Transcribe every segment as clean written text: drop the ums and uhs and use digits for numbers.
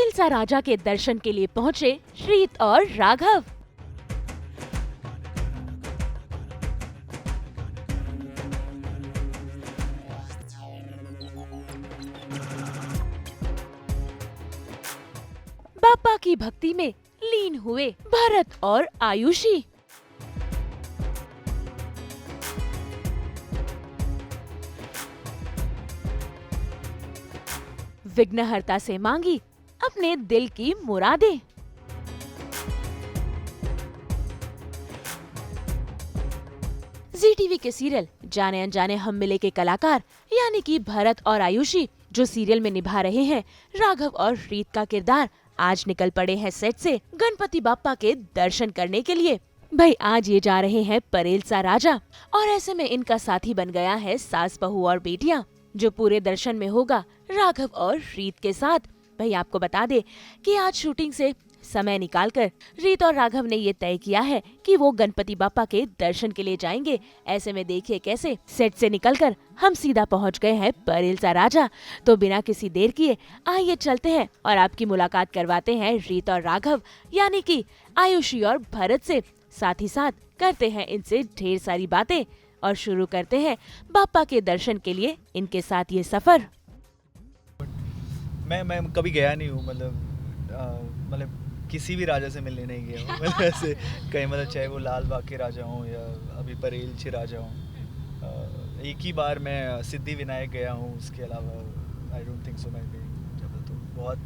परेलसा राजा के दर्शन के लिए पहुँचे रीत और राघव। बाप्पा की भक्ति में लीन हुए भरत और आयुषी। विघ्नहर्ता से मांगी अपने दिल की मुरादें। जी टीवी के सीरियल जाने अनजाने हम मिले के कलाकार यानी कि भरत और आयुषी जो सीरियल में निभा रहे हैं राघव और रीत का किरदार, आज निकल पड़े हैं सेट से गणपति बाप्पा के दर्शन करने के लिए। भाई आज ये जा रहे हैं परेलसा राजा और ऐसे में इनका साथी बन गया है सास बहू और बेटियां, जो पूरे दर्शन में होगा राघव और रीत के साथ। भाई आपको बता दे कि आज शूटिंग से समय निकालकर रीत और राघव ने ये तय किया है कि वो गणपति बाप्पा के दर्शन के लिए जाएंगे। ऐसे में देखिए कैसे सेट से निकलकर हम सीधा पहुंच गए हैं परेलसा राजा। तो बिना किसी देर किए आइए चलते हैं और आपकी मुलाकात करवाते हैं रीत और राघव यानी कि आयुषी और भरत से। साथ ही साथ करते हैं इनसे ढेर सारी बातें और शुरू करते हैं बाप्पा के दर्शन के लिए इनके साथ ये सफर। मैं कभी गया नहीं हूँ, मतलब किसी भी राजा से मिलने नहीं गया हूँ। मतलब ऐसे कहीं, मतलब चाहे वो लाल बाग के राजा हों या अभी परेलछी राजा हों। एक ही बार मैं सिद्धि विनायक गया हूँ, उसके अलावा आई डोंट थिंक सो मैं गई। तो बहुत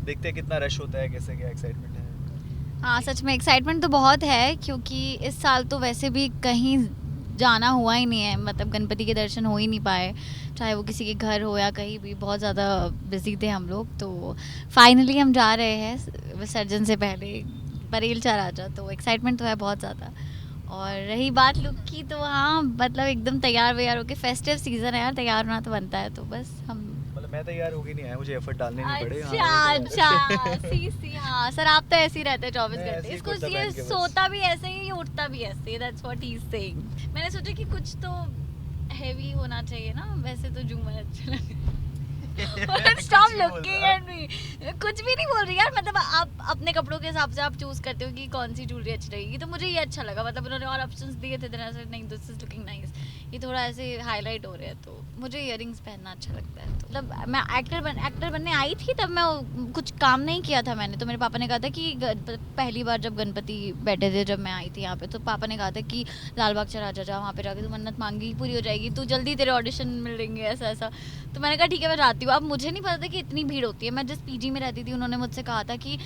देखते हैं कितना रश होता है, कैसे क्या एक्साइटमेंट है। हाँ सच में एक्साइटमेंट तो बहुत है, क्योंकि इस साल तो वैसे भी कहीं जाना हुआ ही नहीं है, मतलब गणपति के दर्शन हो ही नहीं पाए, चाहे वो किसी के घर हो या कहीं भी। बहुत ज़्यादा बिजी थे हम लोग, तो फाइनली हम जा रहे हैं विसर्जन से पहले परेलसा राजा। तो एक्साइटमेंट तो है बहुत ज़्यादा। और रही बात लुक की, तो हाँ मतलब एकदम तैयार व्यार होके, फेस्टिव सीजन है यार, तैयार होना तो बनता है। तो बस हम, मैं तैयार होके नहीं आया, मुझे एफर्ट डालने नहीं पड़े। अच्छा सी हाँ सर, आप तो ऐसे ही रहते हैं 24 घंटे। इसको ये सोता भी ऐसे ही, उठता भी ऐसे, that's what he is saying. मैंने सोचा कि कुछ तो हैवी होना चाहिए ना, वैसे तो झूमर अच्छा लगे। स्टॉप लुकिंग एट मी, कुछ भी नहीं बोल रही यार। मतलब आप अपने कपड़ों के हिसाब से आप चूज करते हो कि कौन सी ज्वेलरी अच्छी लगेगी, तो मुझे ये अच्छा लगा। मतलब उन्होंने और ऑप्शंस दिए थे, नहीं दिस इज लुकिंग नाइस, ये थोड़ा ऐसे हाईलाइट हो रहे हैं, तो मुझे इयररिंग्स पहनना अच्छा लगता है। तो मतलब मैं एक्टर बनने आई थी, तब मैं कुछ काम नहीं किया था मैंने। तो मेरे पापा ने कहा था कि पहली बार जब गणपति बैठे थे, जब मैं आई थी यहाँ पे, तो पापा ने कहा था कि लाल बाग चला जा, वहाँ पे जाके तू मन्नत मांगी पूरी हो जाएगी, तू जल्दी तेरे ऑडिशन मिलेंगे, ऐसा ऐसा। तो मैंने कहा ठीक है मैं जाती हूँ। अब मुझे नहीं पता था कि इतनी भीड़ होती है। मैं जिस पीजी में रहती थी, उन्होंने मुझसे कहा था कि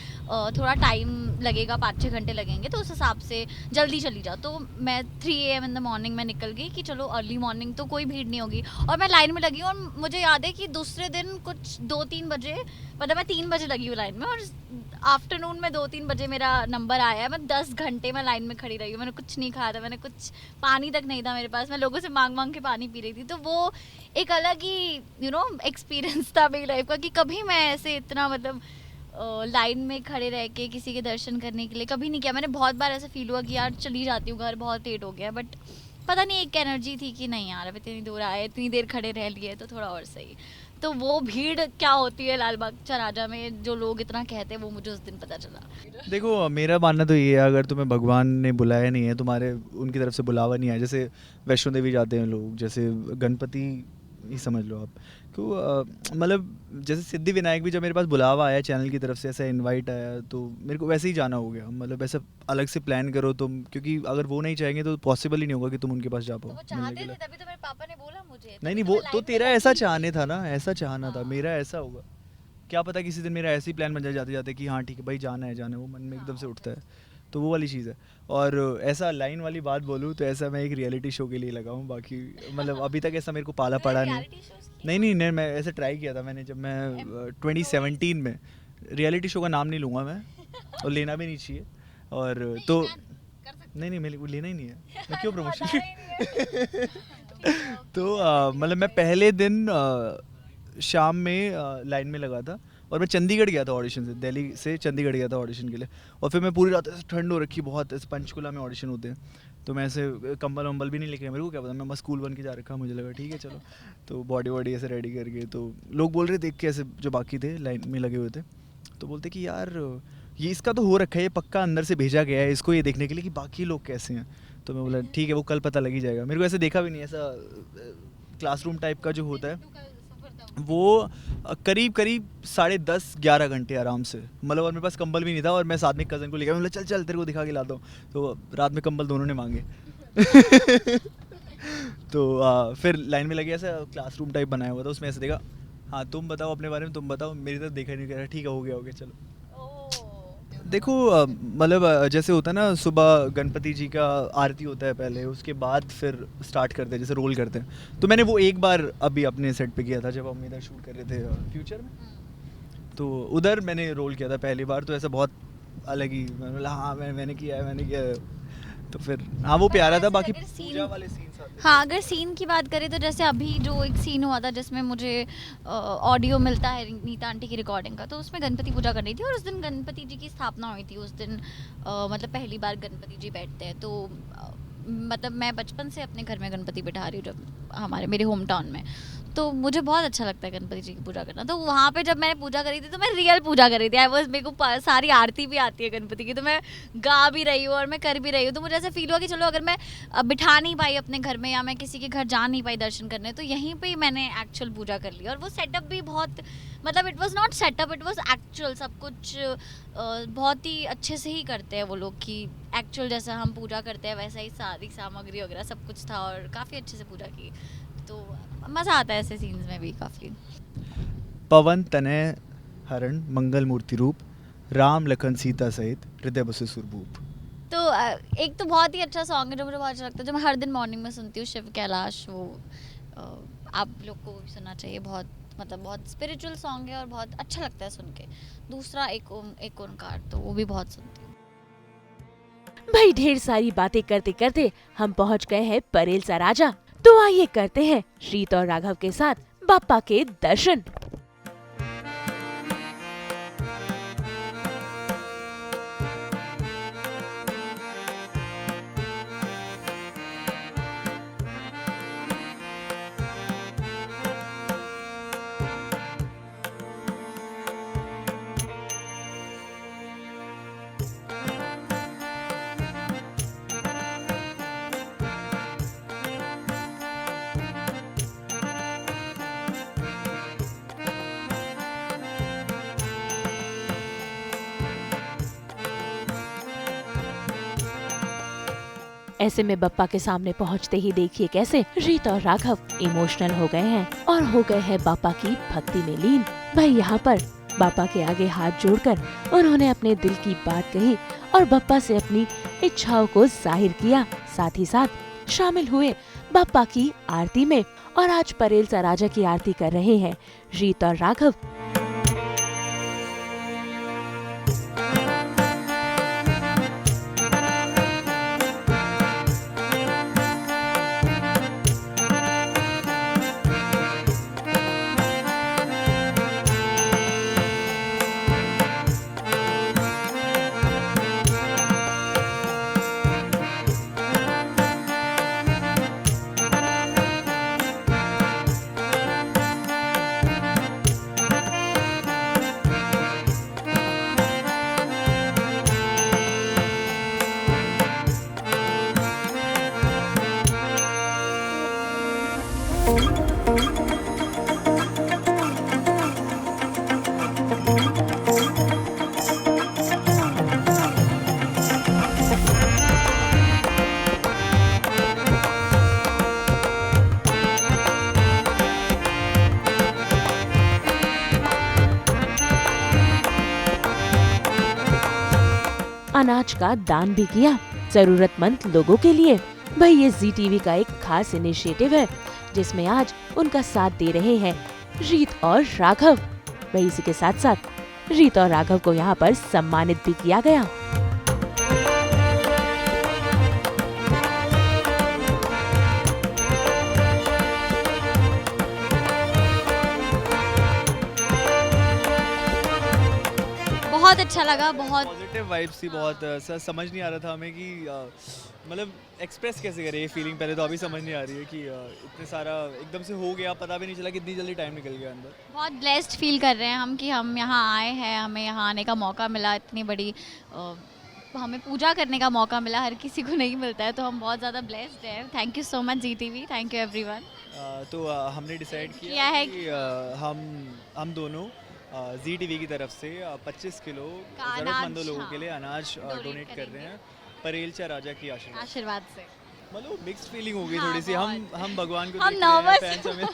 थोड़ा टाइम लगेगा, 5-6 घंटे लगेंगे, तो उस हिसाब से जल्दी चली जाओ। तो मैं 3 AM इन द मॉर्निंग में निकल गई कि चलो अर्ली मॉर्निंग तो कोई भीड़ नहीं होगी। और मैं लाइन में लगी हूँ, और मुझे याद है कि दूसरे दिन कुछ 2-3 बजे, मतलब मैं 3 बजे लगी हूँ लाइन में, और आफ्टरनून में 2-3 बजे मेरा नंबर आया है। मैं 10 घंटे में लाइन में खड़ी रही हूँ। मैंने कुछ नहीं खाया था, मैंने कुछ पानी तक नहीं था मेरे पास, मैं लोगों से मांग के पानी पी रही थी। तो वो एक अलग ही एक्सपीरियंस था मेरी लाइफ का, कि कभी मैं ऐसे इतना मतलब लाइन में खड़े रह के किसी के दर्शन करने के लिए कभी नहीं किया मैंने। बहुत बार ऐसा फील हुआ कि यार चली जाती हूँ घर, बहुत लेट हो गया, बट पता नहीं एक एनर्जी थी कि नहीं यार अब इतनी दूर आए, इतनी देर खड़े रह लिए, तो थोड़ा और सही। तो वो भीड़ क्या होती है लाल बाग चराजा में, जो लोग इतना कहते हैं, वो मुझे उस दिन पता चला। देखो मेरा मानना तो ये है, अगर तुम्हें भगवान ने बुलाया नहीं है, तुम्हारे उनकी तरफ से बुलावा नहीं है, जैसे वैष्णो देवी जाते हैं लोग, जैसे गणपति ही समझ लो आप, क्यों मतलब जैसे सिद्धि विनायक भी जब मेरे पास बुलावा आया चैनल की तरफ से, ऐसा इनवाइट आया, तो मेरे को वैसे ही जाना हो गया। मतलब ऐसा अलग से प्लान करो तुम, क्योंकि अगर वो नहीं चाहेंगे तो पॉसिबल ही नहीं होगा कि तुम उनके पास जा पाओ। तो वो चाहते थे, तभी तो मेरे पापा ने बोला मुझे। नहीं वो तो तेरा ऐसा चाहने था ना, ऐसा चाहना था, मेरा ऐसा होगा क्या पता किसी दिन मेरा ऐसे ही प्लान बन जाए जाते जाते कि हाँ ठीक है भाई जाना है, वो मन में एकदम से उठता है, तो वो वाली चीज़ है। और ऐसा लाइन वाली बात बोलूँ तो ऐसा मैं एक रियलिटी शो के लिए लगा हूँ, बाकी मतलब अभी तक ऐसा मेरे को पाला पड़ा नहीं, मैं ऐसा ट्राई किया था मैंने, जब मैं 2017 में, रियलिटी शो का नाम नहीं लूँगा मैं, और लेना भी नहीं चाहिए। और तो नहीं मेरे को लेना ही नहीं है, मैं क्यों प्रमोशन तो मतलब मैं पहले दिन शाम में लाइन में लगा था, और मैं चंडीगढ़ गया था ऑडिशन से, दिल्ली से चंडीगढ़ गया था ऑडिशन के लिए। और फिर मैं पूरी रात ऐसे ठंड हो रखी बहुत, ऐसे पंचकुला में ऑडिशन होते हैं, तो मैं ऐसे कंबल वम्बल भी नहीं लेके, मेरे को क्या पता, मैं बस कूल बन के जा रखा, मुझे लगा ठीक है चलो। तो बॉडी वॉडी ऐसे रेडी करके, तो लोग बोल रहे देख के ऐसे जो बाकी थे लाइन में लगे हुए थे, तो बोलते कि यार ये इसका तो हो रखा है, ये पक्का अंदर से भेजा गया है इसको ये देखने के लिए कि बाकी लोग कैसे हैं। तो मैं बोला ठीक है वो कल पता लग ही जाएगा। मेरे को ऐसे देखा भी नहीं, ऐसा क्लासरूम टाइप का जो होता है वो करीब 10:30-11 घंटे आराम से, मतलब और मेरे पास कंबल भी नहीं था, और मैं साथ में कज़न को लेकर बोला चल चल तेरे को दिखा के लाता हूँ, तो रात में कंबल दोनों ने मांगे। तो फिर लाइन में लगे, ऐसा क्लासरूम टाइप बनाया हुआ था, उसमें ऐसे देखा, हाँ तुम बताओ अपने बारे में, तुम बताओ, मेरी तरफ देखा नहीं, कह रहा ठीक है हो गया चलो। देखो मतलब जैसे होता है ना, सुबह गणपति जी का आरती होता है पहले, उसके बाद फिर स्टार्ट करते हैं, जैसे रोल करते हैं। तो मैंने वो एक बार अभी अपने सेट पे किया था जब हम इधर शूट कर रहे थे फ्यूचर में, तो उधर मैंने रोल किया था पहली बार, तो ऐसा बहुत अलग ही, मैंने बोला हाँ मैंने किया है, तो फिर हाँ वो प्यारा था। बाकी पूजा वाले सीन आते हैं। हाँ, अगर सीन की बात करें तो जैसे अभी जो एक सीन हुआ था जिसमें मुझे ऑडियो मिलता है नीता आंटी की रिकॉर्डिंग का, तो उसमें गणपति पूजा करनी थी और उस दिन गणपति जी की स्थापना हुई थी। उस दिन मतलब पहली बार गणपति जी बैठते हैं, तो मतलब मैं बचपन से अपने घर में गणपति बिठा रही हूँ, जब मेरे होम टाउन में, तो मुझे बहुत अच्छा लगता है गणपति जी की पूजा करना। तो वहाँ पे जब मैंने पूजा करी थी तो मैं रियल पूजा करी थी, मेरे को सारी आरती भी आती है गणपति की, तो मैं गा भी रही हूँ और मैं कर भी रही हूँ। तो मुझे ऐसा फील हुआ कि चलो अगर मैं बिठा नहीं पाई अपने घर में, या मैं किसी के घर जा नहीं पाई दर्शन करने, तो यहीं पे ही मैंने एक्चुअल पूजा कर ली। और वो सेटअप भी बहुत, मतलब it was not set up, it was actual, सब कुछ बहुत ही अच्छे से ही करते हैं वो लोग, कि एक्चुअल जैसा हम पूजा करते हैं वैसा ही सारी सामग्री वगैरह सब कुछ था, और काफ़ी अच्छे से पूजा की। तो मज़ा आता है ऐसे सीन्स में भी काफ़ी। पवन तनय हरण मंगल मूर्ति रूप, राम लखन सीता सहित हृदय बसे सुरभूप। तो एक तो बहुत ही अच्छा सॉन्ग है जो मुझे बहुत अच्छा लगता है, जो मैं हर दिन मॉर्निंग में सुनती हूँ, शिव कैलाश, वो आप लोग को भी सुनना चाहिए, बहुत मतलब बहुत स्पिरिचुअल सॉन्ग है और बहुत अच्छा लगता है सुन के। दूसरा एक ओंकार, तो वो भी बहुत सुनती हूँ। भाई ढेर सारी बातें करते करते हम पहुंच गए हैं परेल सा राजा। तो आइए करते हैं रीत और राघव के साथ बाप्पा के दर्शन। ऐसे में बप्पा के सामने पहुंचते ही देखिए कैसे रीत और राघव इमोशनल हो गए हैं और हो गए हैं बाप्पा की भक्ति में लीन। भाई यहाँ पर बाप्पा के आगे हाथ जोड़कर उन्होंने अपने दिल की बात कही और बाप्पा से अपनी इच्छाओं को जाहिर किया, साथ ही साथ शामिल हुए बाप्पा की आरती में। और आज परेल सा राजा की आरती कर रहे हैं रीत और राघव। अनाज का दान भी किया जरूरतमंद लोगों के लिए। भाई ये जी टीवी का एक खास इनिशिएटिव है जिसमें आज उनका साथ दे रहे हैं रीत और राघव। भाई इसी के साथ साथ रीत और राघव को यहाँ पर सम्मानित भी किया गया। बहुत अच्छा लगा, बहुत पॉजिटिव वाइब्स थी बहुत। सर समझ नहीं आ रहा था हमें कि मतलब एक्सप्रेस कैसे करें ये फीलिंग, पहले तो अभी समझ नहीं आ रही है कि इतने सारा एकदम से हो गया, पता भी नहीं चला कितनी जल्दी टाइम निकल गया अंदर। बहुत ब्लेस्ड फील कर रहे हैं हम कि हम यहाँ आए हैं, हमें यहाँ आने का मौका मिला, इतनी बड़ी हमें पूजा करने का मौका मिला, हर किसी को नहीं मिलता है, तो हम बहुत ज़्यादा ब्लेस्ड हैं। Thank you so much GTV, thank you everyone. तो हमने डिसाइड किया किया है कि हम दोनों ZTV की तरफ से 25 किलो का ज़रूरतमंदों अनाज, लोगों हाँ, के लिए अनाज donate डोनेट कर करेंगे। रहे हैं परेलचा राजा की आशीर्वाद। आशीर्वाद से मतलब मिक्स्ड फीलिंग हो गई हाँ, थोड़ी सी। बहुत। हम भगवान को हम देख रहे हैं, nervous fans हमें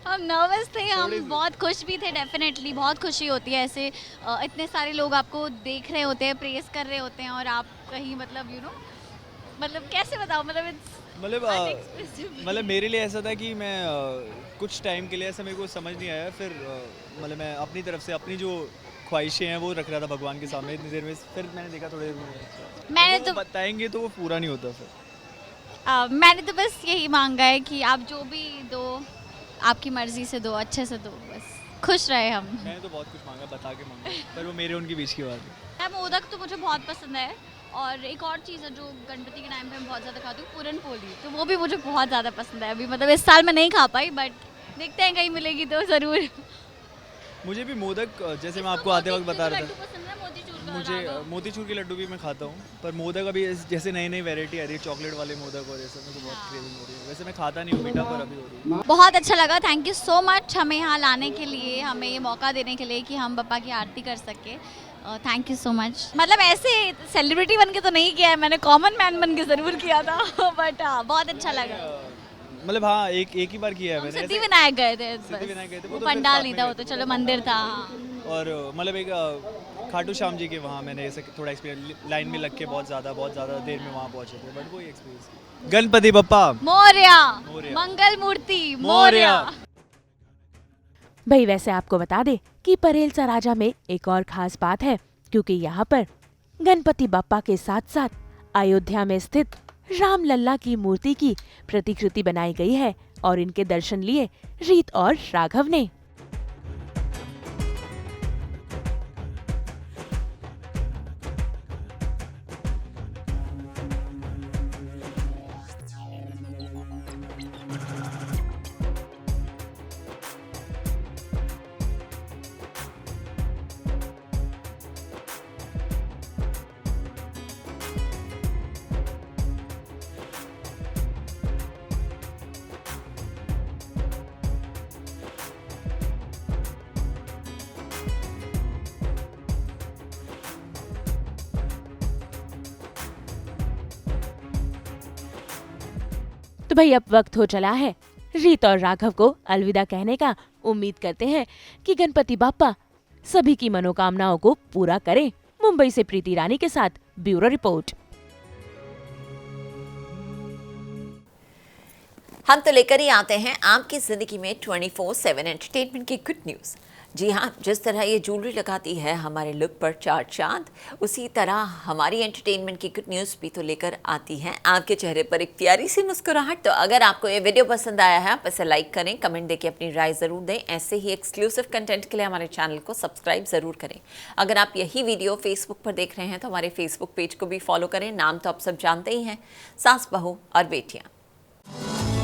हम नर्वस थे, थोड़ी हम सी। बहुत खुश भी थे, डेफिनेटली बहुत खुशी होती है ऐसे इतने सारे लोग आपको देख रहे होते हैं, प्रेस कर रहे होते हैं और आप कहीं मतलब मतलब कैसे बताओ, मतलब मतलब मेरे लिए ऐसा था कि मैं कुछ टाइम के लिए ऐसा मेरे को समझ नहीं आया, फिर मतलब मैं अपनी तरफ से अपनी जो ख्वाहिशें हैं वो रख रहा था भगवान के सामने इतनी देर में, फिर मैंने देखा थोड़ी देर में मैंने वो तो बताएंगे तो वो पूरा नहीं होता फिर। मैंने तो बस यही मांगा है कि आप जो भी दो आपकी मर्जी से दो, अच्छे से दो, बस खुश रहे हम। मैंने तो बहुत कुछ मांगा, बता के मांगा, पर वो मेरे उनके बीच की बात है। मोदक तो मुझे बहुत पसंद है, और एक और चीज़ है जो गणपति के टाइम पे मैं बहुत ज़्यादा खाती हूँ, पूरन पोली, तो वो भी मुझे बहुत ज़्यादा पसंद है। अभी मतलब इस साल मैं नहीं खा पाई, बट देखते हैं कहीं मिलेगी तो ज़रूर। मुझे भी मोदक, जैसे मैं आपको आते वक्त बता रहा था, पसंद है मोतीचूर का, मुझे राघव। मोतीचूर के लड्डू भी मैं खाता हूँ, पर मोदक अभी जैसे नई नई वैरायटी आ रही है चॉकलेट वाले मोदक और ऐसा, मेरे को बहुत क्रेविंग हो रही है। वैसे मैं खाता नहीं हूँ मीठा, पर अभी हो रही है। बहुत अच्छा लगा, थैंक यू सो मच हमें यहाँ लाने के लिए, हमें ये मौका देने के लिए कि हम पापा की आरती कर सके। Thank you so much. मतलब ऐसे सेलिब्रिटी बन के तो नहीं किया है मैंने, कॉमन मैन बन के ज़रूर किया था बट बहुत अच्छा लगा। मतलब हाँ, एक ही बार किया है हम मैंने। सिद्धि विनायक गए थे, सिद्धिविनायक गए थे, वो वो तो फिर पंडाल साथ नहीं में था, गए वो तो थे, चलो वो मंदिर था। और मतलब एक खाटू श्याम जी के वहाँ मैंने ऐसे थोड़ा एक्सपीरियंस, लाइन में लग के बहुत ज़्यादा देर में वहाँ पहुँचे थे, बट वही एक्सपीरियंस। गणपति बप्पा मोरया, मोरया। मंगल मूर्ति मोरया। मोरया। भाई वैसे आपको बता दे कि परेलचा राजा में एक और खास बात है, क्योंकि यहाँ पर गणपति बप्पा के साथ साथ अयोध्या में स्थित राम लल्ला की मूर्ति की प्रतिकृति बनाई गई है और इनके दर्शन लिए रीत और राघव ने। तो भाई अब वक्त हो चला है रीत और राघव को अलविदा कहने का। उम्मीद करते हैं कि गणपति बाप्पा सभी की मनोकामनाओं को पूरा करें। मुंबई से प्रीति रानी के साथ ब्यूरो रिपोर्ट। हम तो लेकर ही आते हैं आपकी जिंदगी में 24/7 एंटरटेनमेंट की गुड न्यूज़। जी हाँ, जिस तरह ये ज्वेलरी लगाती है हमारे लुक पर चार चांद, उसी तरह हमारी एंटरटेनमेंट की गुड न्यूज़ भी तो लेकर आती है आपके चेहरे पर एक प्यारी सी मुस्कुराहट। तो अगर आपको ये वीडियो पसंद आया है, आप इसे लाइक करें, कमेंट देके अपनी राय ज़रूर दें। ऐसे ही एक्सक्लूसिव कंटेंट के लिए हमारे चैनल को सब्सक्राइब ज़रूर करें। अगर आप यही वीडियो फेसबुक पर देख रहे हैं तो हमारे फेसबुक पेज को भी फॉलो करें। नाम तो आप सब जानते ही हैं, सास बहू और बेटियाँ।